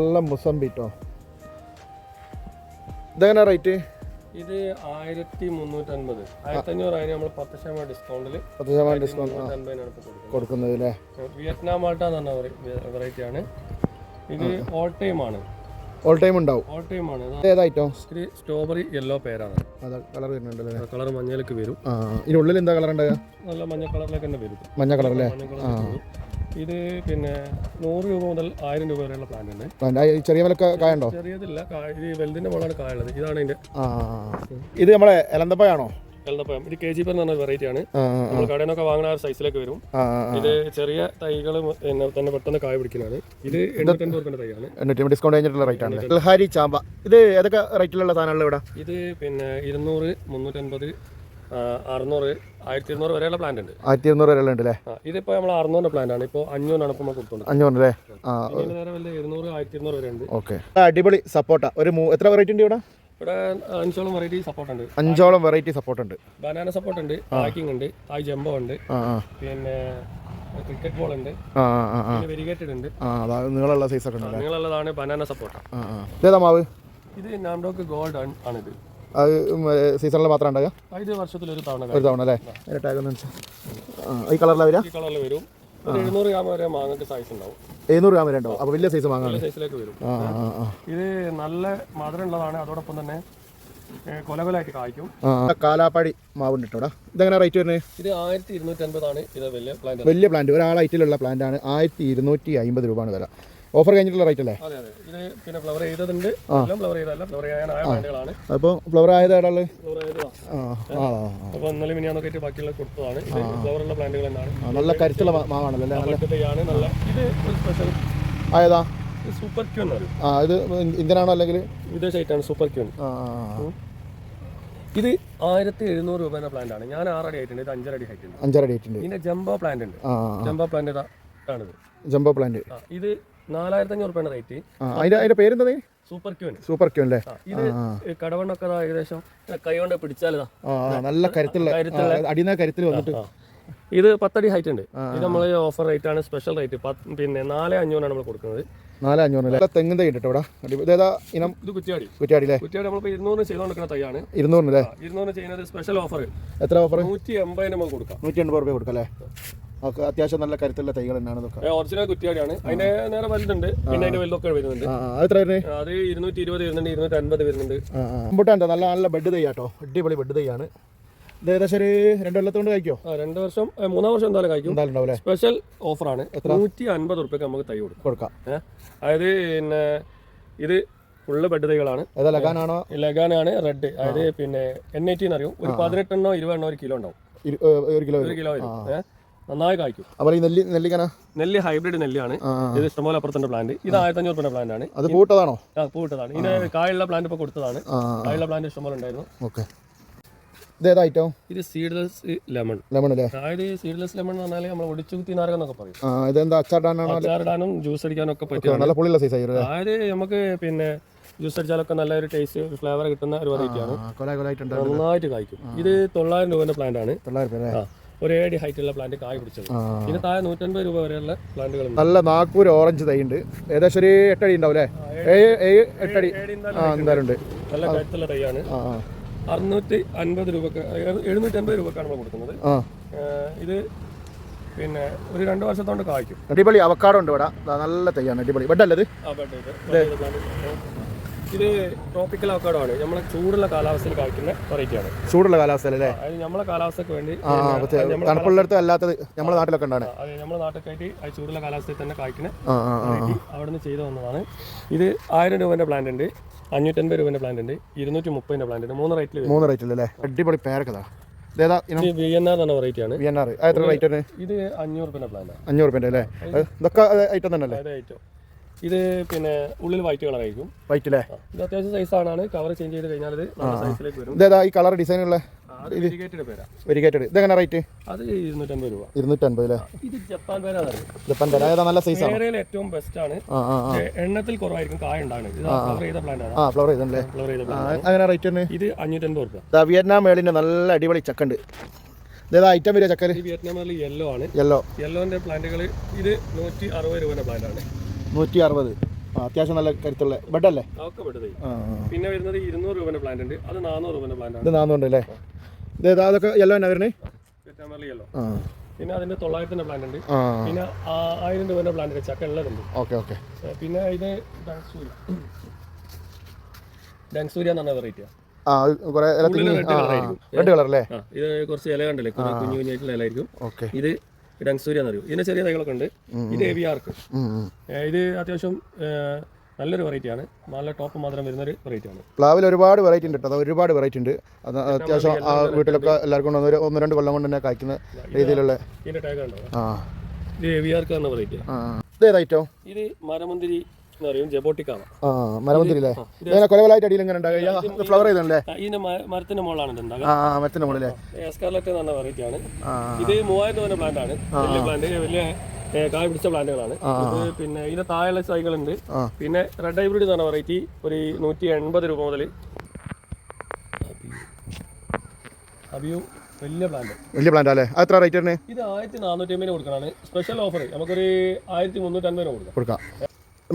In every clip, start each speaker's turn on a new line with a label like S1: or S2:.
S1: നല്ല മുസംബിട്ടോ. ഇതെങ്ങനെ റേറ്റ്?
S2: ഇത് 1350, 1500 നമ്മൾ 10% ഡിസ്കൗണ്ടിൽ
S1: കൊടുക്കുന്നത് അല്ലേ?
S2: വിയറ്റ്നാം മാൾട്ട എന്ന് പറഞ്ഞ വെറൈറ്റി ആണ്. ഇത് ഓൾ ടൈം ആണ്.
S1: ഓൾ ടൈം ഉണ്ടാവും.
S2: ഓൾ ടൈം ആണ്.
S1: ഏതായിട്ടോ?
S2: ഇത് സ്ട്രോബെറി യെല്ലോ പേരാണ്.
S1: കളർ വരുന്നുണ്ടല്ലേ?
S2: കളർ മഞ്ഞയിലേക്ക് വരും.
S1: ഇതിനുള്ളിൽ എന്താ കളർ ഉണ്ടാകുക?
S2: നല്ല മഞ്ഞ കളറിലേക്ക് തന്നെ വരും.
S1: മഞ്ഞ കളർ അല്ലേ?
S2: ഇത് പിന്നെ 100 രൂപ മുതൽ 1000 രൂപ വരെയുള്ള പ്ലാന്റ് ഉണ്ട്.
S1: ചെറിയ വിലക്ക് കായുണ്ടോ?
S2: ചെറിയതില്ല, ഇത് വലുതിന്റെ മുകളാണ് കായുള്ളത്. ഇതാണ് ഇതിന്റെ.
S1: ഇത് നമ്മളെ എലന്തപ്പഴാണോ?
S2: എലന്തപ്പഴം. ഇത് KG എന്ന് പറഞ്ഞ വെറൈറ്റി ആണ്. നമ്മൾ കടയിൽ നിന്നൊക്കെ വാങ്ങുന്ന സൈസിലേക്ക് വരും. ഇത് ചെറിയ തൈകൾ തന്നെ പെട്ടെന്ന് കായ പിടിക്കുന്നതാണ്. ഇത് 850 തൈയാണ്.
S1: ഡിസ്കൗണ്ട് കഴിഞ്ഞിട്ടുള്ള റേറ്റ് ആണ്. ഹരി ചാമ്പ. ഇത് ഏതൊക്കെ റേറ്റിലുള്ള സാധനങ്ങൾ ഇവിടെ?
S2: ഇത് പിന്നെ 200, 350, 600, 1200 വരെയുള്ള പ്ലാന്റ് ഉണ്ട്.
S1: 1200 വരെയുള്ള ഉണ്ട് അല്ലേ?
S2: ഇതിപ്പോ നമ്മൾ 600 പ്ലാന്റ് ആണ്. ഇപ്പോൾ 500 ഇപ്പോൾ കൊടുത്തോണ്ട്.
S1: 500 അല്ലേ?
S2: നേരെ വല്ല 200, 1200 വരെ ഉണ്ട്.
S1: ഓക്കെ. അടിപൊളി സപ്പോർട്ട. ഒരു എത്ര വെറൈറ്റി ഉണ്ട് ഇവിടെ?
S2: ഇവിടെ 5ഓളം വെറൈറ്റി സപ്പോർട്ട് ഉണ്ട്.
S1: 5ഓളം വെറൈറ്റി സപ്പോർട്ട് ഉണ്ട്.
S2: ബനാന സപ്പോർട്ട് ഉണ്ട്, പാക്കിംഗ് ഉണ്ട്, തായ് ജംബോ ഉണ്ട്, പിന്നെ ക്രിക്കറ്റ് ബോൾ ഉണ്ട്, വെരിഗേറ്റഡ് ഉണ്ട്.
S1: നീളമുള്ള സൈസ് ഒക്കെ ഉണ്ട്.
S2: നീളമുള്ളതാണ് ബനാന സപ്പോർട്ട്.
S1: ഇതേതാ മാവ്?
S2: ഇത് നാംഡോക്ക് ഗോൾഡ് ആണിത്.
S1: അത് സീസണിൽ മാത്രം ഉണ്ടാകുക?
S2: 5 വർഷത്തിൽ ഒരു തവണ
S1: അല്ലേ? ഈ കളറിലാണ് വരിക?
S2: ഈ കളറിൽ വരും. 700 ഗ്രാം വരെ മാങ്ങക്ക് സൈസ് ഉണ്ടാവും.
S1: 700 ഗ്രാം വരെ ഉണ്ടാവും. അപ്പോൾ വലിയ സൈസ് മാങ്ങ
S2: സൈസിലേക്ക് വരും. ഇത് നല്ല മധുരം ഉള്ളതാണ്. അതോടൊപ്പം തന്നെ കൊലകൊലായിട്ട് കായ്ക്കും.
S1: കാലാപ്പാടി മാവുണ്ട് കേട്ടോ. ഇതെങ്ങനെ റേറ്റ് വരുന്നത്?
S2: ഇത് 1250 ആണ്. ഇത് വലിയ പ്ലാന്റ്.
S1: വലിയ പ്ലാന്റ് ഒരാളായിട്ടുള്ള പ്ലാന്റ് ആണ്. 1250 രൂപയാണ് വില. ഓഫർ കഴിഞ്ഞിട്ടുള്ള റേറ്റ് അല്ലേ?
S2: അതെ അതെ. ഇത് പിന്നെ ഫ്ലവർ ചെയ്തതുണ്ട്. ഫ്ലവർ ചെയ്തല്ല, ഫ്ലവർ ചെയ്യാനായ പ്ലാന്റുകളാണ്.
S1: അപ്പോൾ ഫ്ലവർ ആയത് ഏടാള്?
S2: അപ്പോൾ ഇന്നലെ മിനിയാന്നൊക്കെ ബാക്കിയുള്ള കൊടുത്തതാണ്. ഇത് ഫ്ലവർ ഉള്ള പ്ലാന്റുകൾ തന്നെയാണ്.
S1: നല്ല കരുത്തുള്ള മാവാണല്ലോ അല്ലേ?
S2: നല്ല. ഇത് ഒരു സ്പെഷ്യൽ
S1: ആയതാ?
S2: സൂപ്പർ ക്യൂൻ പറയും.
S1: ഇത് ഇന്ത്യനാണോ അല്ലെങ്കിൽ
S2: വിദേശ ഐറ്റാണ് സൂപ്പർ ക്യൂൻ. ഇത് 1700 രൂപയുടെ പ്ലാന്റ് ആണ്. ഞാൻ 6 അടി ആയിട്ടുണ്ട്. ഇത് 5 അടി ഹൈറ്റ് ഉണ്ട്.
S1: 5 അടി ആയിട്ടുണ്ട്.
S2: ഇതിന്റെ ജംബോ പ്ലാന്റ് ഉണ്ട്. ജംബോ പ്ലാന്റ് ആണിത്.
S1: Jumbo plant.
S2: ഇത് 4500 രൂപയുടെ റേറ്റ്.
S1: അതിന്റെ പേരെന്താ?
S2: Super queen.
S1: സൂപ്പർ ക്യൂൻ അല്ലേ?
S2: ഇത് കടവണ്ണൊക്കെ ഏകദേശം കൈ കൊണ്ട് പിടിച്ചാലതാ
S1: നല്ല കരുത്തുള്ള അടിയുന്ന കരുത്തിൽ വന്നിട്ട്.
S2: ഇത് 10 അടി ഹൈറ്റ് ഉണ്ട്. ഇത് നമ്മൾ ഓഫർ റേറ്റ് ആണ്, സ്പെഷ്യൽ റേറ്റ്. പിന്നെ 4500 നമ്മൾ കൊടുക്കുന്നത്.
S1: 4500. തെങ്ങും തൈ ഉണ്ട് ഇവിടെ. ഇതേതാ ഇനം?
S2: ഇത് കുറ്റിയാടി.
S1: കുറ്റിയാടി അല്ലേ?
S2: കുറ്റിയാടി നമ്മളിപ്പോൾ 200 ചെയ്തുകൊണ്ടിരിക്കുന്ന തൈയാണ്.
S1: 200 അല്ലേ?
S2: 200 ചെയ്യുന്നത് സ്പെഷ്യൽ ഓഫർ.
S1: എത്ര ഓഫർ?
S2: 180 നമ്മൾ കൊടുക്കാം.
S1: 180 രൂപ കൊടുക്കാം അല്ലേ? അത്യാവശ്യം നല്ല കരുത്തുള്ള തൈകൾ തന്നെയാണ്.
S2: ഒറിജിനൽ കുറ്റിയാടിയാണ്. അതിന്റെ നേരെ വലുതുണ്ട്, പിന്നെ അതിന്റെ വലുതൊക്കെ വരുന്നുണ്ട്.
S1: എത്ര വരുന്നത്?
S2: അത് 220 വരുന്നുണ്ട്, 250 വരുന്നുണ്ട്.
S1: റംബൂട്ടാൻ നല്ല നല്ല ബെഡ് തൈ ആട്ടോ. അടിപൊളി ബെഡ് തൈയാണ്. ഇത് ഏകദേശം ഒരു 2 കൊല്ലത്തോണ്ട് കഴിക്കോ?
S2: 2 വർഷം 3 വർഷം എന്തായാലും കഴിക്കും. സ്പെഷ്യൽ ഓഫറാണ്. 150 റുപ്യക്ക് നമുക്ക് തൈ കൊടുക്കാം. അതായത് പിന്നെ ഇത് ഫുള്ള് ബെഡ് തൈകളാണ്. ലഗാനാണ് റെഡ്. അതായത് പിന്നെ N80 എന്നറിയും. ഒരു 18 എണ്ണോ 20 എണ്ണോ 1 കിലോ ഉണ്ടാവും. 1 കിലോ വരും. നന്നായി കായ്ക്കും. നെല്ല് ഹൈബ്രിഡ് നെല്ലാണ്. ഇത് ഇഷ്ടംപോലെ അപ്പുറത്തിന്റെ പ്ലാന്റ്. ഇത് 1500 രൂപയുടെ പ്ലാന്റ് ആണ്.
S1: അത് പൂട്ടതാണോ?
S2: പൂട്ടതാണ്. ഇതിന് കായുള്ള പ്ലാന്റ് ഇപ്പൊ കൊടുത്തതാണ്. കായുള്ള പ്ലാന്റ് ഇഷ്ടംപോലെ ഉണ്ടായിരുന്നു. ഇത് സീഡ്ലെസ് ലെമൺ. അതായത് സീഡ്ലെസ് ലെമൺ എന്ന് പറഞ്ഞാൽ നമ്മൾ ഒടിച്ചു കുത്തി നാരകം എന്നൊക്കെ പറയും. അച്ചാറിടാനും ജ്യൂസ് അടിക്കാനും ഒക്കെ പറ്റും. അതായത് നമുക്ക് പിന്നെ ജ്യൂസ് അടിച്ചാലൊക്കെ നല്ലൊരു ടേസ്റ്റ്, ഫ്ലേവർ കിട്ടുന്ന ഒരു വെറൈറ്റിയാണ്. നന്നായിട്ട് കായ്ക്കും. ഇത് 900 രൂപയുടെ പ്ലാന്റ് ആണ്. ഒരു 7 ഹൈറ്റ് ഉള്ള പ്ലാന്റ് കായ് പിടിച്ചത്. ഇതിന് താഴെ 150 രൂപ വരെയുള്ള പ്ലാന്റുകൾ.
S1: നല്ല നാഗ്പൂർ ഓറഞ്ച് തൈ ഉണ്ട്. ഏകദേശം ഒരു 8 അടി ഉണ്ടാവും അല്ലേ? 8 അടി എന്തായാലും ഉണ്ട്.
S2: നല്ല കരുത്തുള്ള തൈയാണ്. 650 രൂപക്ക് 750 രൂപക്കാണ് നമ്മൾ കൊടുക്കുന്നത്. ഇത് പിന്നെ ഒരു 2 വർഷത്തോണ്ട് കായ്ക്കും.
S1: അടിപൊളി അവക്കാഡോ ഉണ്ട് ഇവിടെ. നല്ല തൈയാണ്. അടിപൊളി ബെഡ് അല്ലേ?
S2: ഇത് ട്രോപ്പിക്കൽ അവക്കാഡോ ആണ്. നമ്മളെ ചൂടുള്ള കാലാവസ്ഥയിൽ കായ്ക്കുന്ന വെറൈറ്റിയാണ്.
S1: ചൂടുള്ള കാലാവസ്ഥയിലല്ലേ?
S2: അത് നമ്മളെ കാലാവസ്ഥക്ക് വേണ്ടി,
S1: തണുപ്പുള്ളിടത്ത് അല്ലാത്തത് നമ്മുടെ നാട്ടിലൊക്കെ ഉണ്ടാണ്.
S2: അതെ, നമ്മുടെ നാട്ടിലേക്കായിട്ട് അത് ചൂടുള്ള കാലാവസ്ഥയിൽ തന്നെ കായ്ക്കുന്ന അവിടെ നിന്ന് ചെയ്തു വന്നതാണ്. ഇത് 1000 രൂപേന്റെ പ്ലാന്റ് ഉണ്ട്, 550 രൂപേന്റെ പ്ലാന്റ് ഉണ്ട്, 230 പ്ലാന്റ് ഉണ്ട്. 3 റേറ്റിൽ അല്ലേ? അടിപൊളി പേരൊക്കെ. VNR എന്ന വെറൈറ്റി ആണ്. ഇത് 500 രൂപേന്റെ പ്ലാന്റ്. 500 രൂപേന്റെ അല്ലേ? ഇതൊക്കെ ഐറ്റം തന്നെ അല്ലേ? ഇത് പിന്നെ ഉള്ളിൽ വൈറ്റ് കളർ ആയിരിക്കും. വൈറ്റ് അല്ലേ? ഇത് അത്യാവശ്യം സൈസ് ആണ്. കവർ ചേഞ്ച് ചെയ്ത് കഴിഞ്ഞാൽ ഇത് സൈസിലേക്ക് വരും.
S1: ഈ കളർ ഡിസൈൻ ഉള്ള വെരിഗേറ്റഡ്. ഇതെങ്ങനെ റേറ്റ്?
S2: അത് 250 രൂപ.
S1: 250 അല്ലേ?
S2: ഇത് ജപ്പാൻ പേരാണ്.
S1: ജപ്പാൻ പേര നല്ല സൈസ് ആണ്.
S2: ഏറ്റവും ബെസ്റ്റ് ആണ്. എണ്ണത്തിൽ കുറവായിരിക്കും കായ ഉണ്ടാകുന്നത്. ഇത് ഫ്ലവർ ചെയ്ത പ്ലാന്റ് ആണ്.
S1: ഫ്ലവർ ചെയ്തല്ലേ? അങ്ങനെ റേറ്റ് തന്നെ.
S2: ഇത് 550 രൂപ.
S1: വിയറ്റ്നാം മേളിന്റെ നല്ല അടിപൊളി ചക്കുണ്ട്. ഐറ്റം വരിക ചക്കര്.
S2: വിയറ്റ്നാം മേളിൽ യെല്ലോന്റെ പ്ലാന്റുകൾ. ഇത് 160 രൂപയുടെ പ്ലാന്റ് ആണ്.
S1: 160. അത്യാവശ്യം നല്ല കരുത്തുള്ള ബെഡല്ലേ?
S2: ഒക്കെ പെട്ടത്. പിന്നെ വരുന്നത് 200 രൂപേൻ്റെ പ്ലാന്റ് ഉണ്ട്, അത് 400 രൂപേൻ്റെ പ്ലാന്റ് ആണ്.
S1: ഇത് 400 അല്ലേ? ഇത് അതൊക്കെ യെല്ലോ തന്നെ വരുന്നത്?
S2: യെല്ലോ. പിന്നെ അതിന്റെ 900 പ്ലാന്റ് ഉണ്ട്. പിന്നെ 1000 രൂപേൻ്റെ പ്ലാന്റ് ചക്ക ഉള്ളതുണ്ട്.
S1: ഓക്കെ.
S2: പിന്നെ ഇത് ഡാൻസൂര്യ എന്ന് പറഞ്ഞ വെറൈറ്റിയാണ്.
S1: റെഡ് കളർ അല്ലേ?
S2: ഇത് കുറച്ച് ഇല കണ്ടല്ലേ, കുഞ്ഞു കുഞ്ഞായിട്ടുള്ള ഇലയായിരിക്കും. ഇത് ഡാൻസൂര്യ എന്ന് പറയും. ഇതിന് ചെറിയ തൈകളൊക്കെ ഉണ്ട്. ഇത് എവിയാർക്ക്. ഇത് അത്യാവശ്യം നല്ലൊരു വെറൈറ്റിയാണ്, നല്ല ടോപ്പ് മാത്രം വരുന്നൊരു വെറൈറ്റിയാണ്.
S1: പ്ലാവിൽ ഒരുപാട് വെറൈറ്റി ഉണ്ട് കേട്ടോ, ഒരുപാട് വെറൈറ്റി ഉണ്ട്. അത് അത്യാവശ്യം ആ വീട്ടിലൊക്കെ എല്ലാവർക്കും 1-2 കൊല്ലം കൊണ്ട് തന്നെ കായ്ക്കുന്ന രീതിയിലുള്ള.
S2: ഇതിന്റെ ടാഗ് ഉണ്ടോ? ഇത് എവിയാർക്ക് എന്ന വെറൈറ്റിയാണ്.
S1: ഇതേതായിട്ടോ?
S2: ഇത് മരമുന്തിരി എന്ന് പറയും, ജബോട്ടിക്കാണ്.
S1: മരമുന്തിരി അല്ലേ? കൊലകൊലായിട്ട് അടിയിൽ ഇങ്ങനെ ഉണ്ടാകുക, ഫ്ലവർ ചെയ്തല്ലേ?
S2: ഇതിന്റെ മരത്തിന്റെ മുകളാണ് ഉണ്ടാകുക.
S1: മരത്തിന്റെ മുകളിലെ
S2: എസ്കാർലറ്റ് എന്ന് പറഞ്ഞ വെറൈറ്റിയാണ്. ഇത് 3000 രൂപ പ്ലാന്റ് ആണ്. വലിയ പ്ലാന്റ്, വലിയ കായ പിടിച്ച പ്ലാന്റുകളാണ്. പിന്നെ ഇതിന്റെ താഴെയുള്ള തൈകളുണ്ട്. പിന്നെ റെഡ് ഹൈബ്രിഡ് എന്ന് പറഞ്ഞ വെറൈറ്റി ഒരു 180 രൂപ മുതൽ. അബിയു വലിയ പ്ലാന്റ്
S1: അല്ലേ? എത്ര റേറ്റ് ആണ്?
S2: ഇത് 1450 കൊടുക്കണം. സ്പെഷ്യൽ ഓഫർ നമുക്കൊരു 1350 കൊടുക്കാം.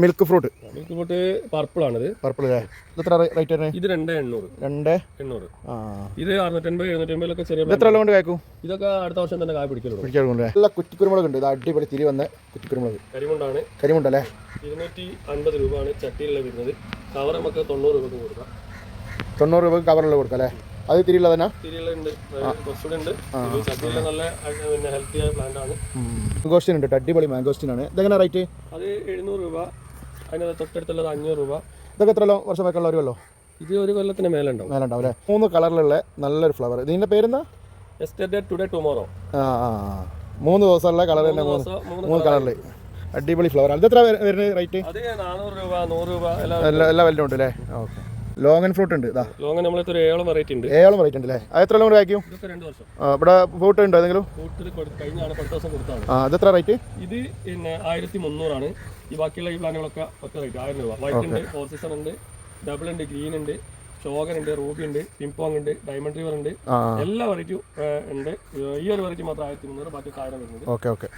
S1: മിൽക്ക് ഫ്രൂട്ട്
S2: പർപ്പിൾ ആണിത്.
S1: പർപ്പിൾ അല്ലേ? എത്ര റേറ്റ് ആണ്?
S2: ഇത് 2800. ഇത് 650-750 ചെറിയ.
S1: എത്ര കൊണ്ട് കായ്ക്കും?
S2: ഇതൊക്കെ അടുത്ത വർഷം തന്നെ കായ പിടിക്കലുള്ളൂ.
S1: നല്ല കുറ്റിക്കുരുമുളക് ഉണ്ട്. ഇത് അടിപൊളി തിരി വന്ന കുറ്റിക്കുരുമുളക്. കരിമുണ്ടല്ലേ?
S2: 250 രൂപയാണ് ചട്ടിയിലുള്ള വരുന്നത്. കവർ നമുക്ക് 90 രൂപ കൊടുക്കാം.
S1: 90 രൂപ കവറുള്ള കൊടുക്കാം അല്ലേ? അത് തിരിയുള്ള തന്നെ?
S2: തിരിയുണ്ട്, കുറച്ചുകൂടെ ഉണ്ട്. ചട്ടിയിലെ നല്ല ഹെൽത്തി ആയ പ്ലാന്റ് ആണ്.
S1: മാംഗോസ്റ്റിൻ ഉണ്ട്, അടിപൊളി മാംഗോസ്റ്റിൻ ആണ്. ഇതെങ്ങനെ റേറ്റ്?
S2: അത് 700 രൂപ. അതിന് തൊട്ടടുത്തുള്ളത് 500 രൂപ.
S1: ഇതൊക്കെ എത്ര വർഷമൊക്കെയുള്ള വരുമല്ലോ?
S2: ഇത് ഒരു കൊല്ലത്തിന് മേലുണ്ടാവും
S1: അല്ലേ? 3 കളറിലുള്ള നല്ലൊരു ഫ്ലവർ. ഇതിന്റെ പേരെന്താ?
S2: Yesterday today tomorrow.
S1: 3 ദിവസമുള്ള കളർ തന്നെ, 3 കളറിൽ അടിപൊളി ഫ്ലവർ ആണ്. ഇത് എത്ര വരുന്നത് റേറ്റ്?
S2: അത് 400 രൂപ, 100 രൂപ
S1: എല്ലാ വലുതും ഉണ്ട് അല്ലേ? ഓക്കെ. ലോങ്ങൻ ഫ്രൂട്ട് ഉണ്ട്.
S2: ലോങ്ങൻ നമ്മളെ ഒരു 7 വെറൈറ്റി ഉണ്ട്.
S1: 7 വെറൈറ്റി ഉണ്ട് അല്ലേ? അത് എത്ര കൊണ്ട് കായ്ക്കും?
S2: 2 വർഷം.
S1: ഇവിടെ ഫ്രൂട്ട് ഉണ്ടോ ഏതെങ്കിലും? അത് എത്ര റേറ്റ്?
S2: ഇത് പിന്നെ 1300 ആണ്. ഈ ബാക്കിയുള്ള ഈ പ്ലാനുകളൊക്കെ ഒറ്റ റേറ്റ് 1000 രൂപ. വൈറ്റ് ഉണ്ട്, ഫോർ സീസൺ ഉണ്ട്, ഡബിൾ ഉണ്ട്, ഗ്രീൻ ഉണ്ട്, ഷോഗൻ ഉണ്ട്, റൂബി ഉണ്ട്, പിംപോങ് ഉണ്ട്, ഡയമണ്ട് റിവർ ഉണ്ട്. എല്ലാ വെറൈറ്റിയും ഉണ്ട്. ഈ ഒരു വെറൈറ്റി മാത്രം 1300, ബാക്കി 1000 വരുന്നത്.
S1: ഓക്കെ.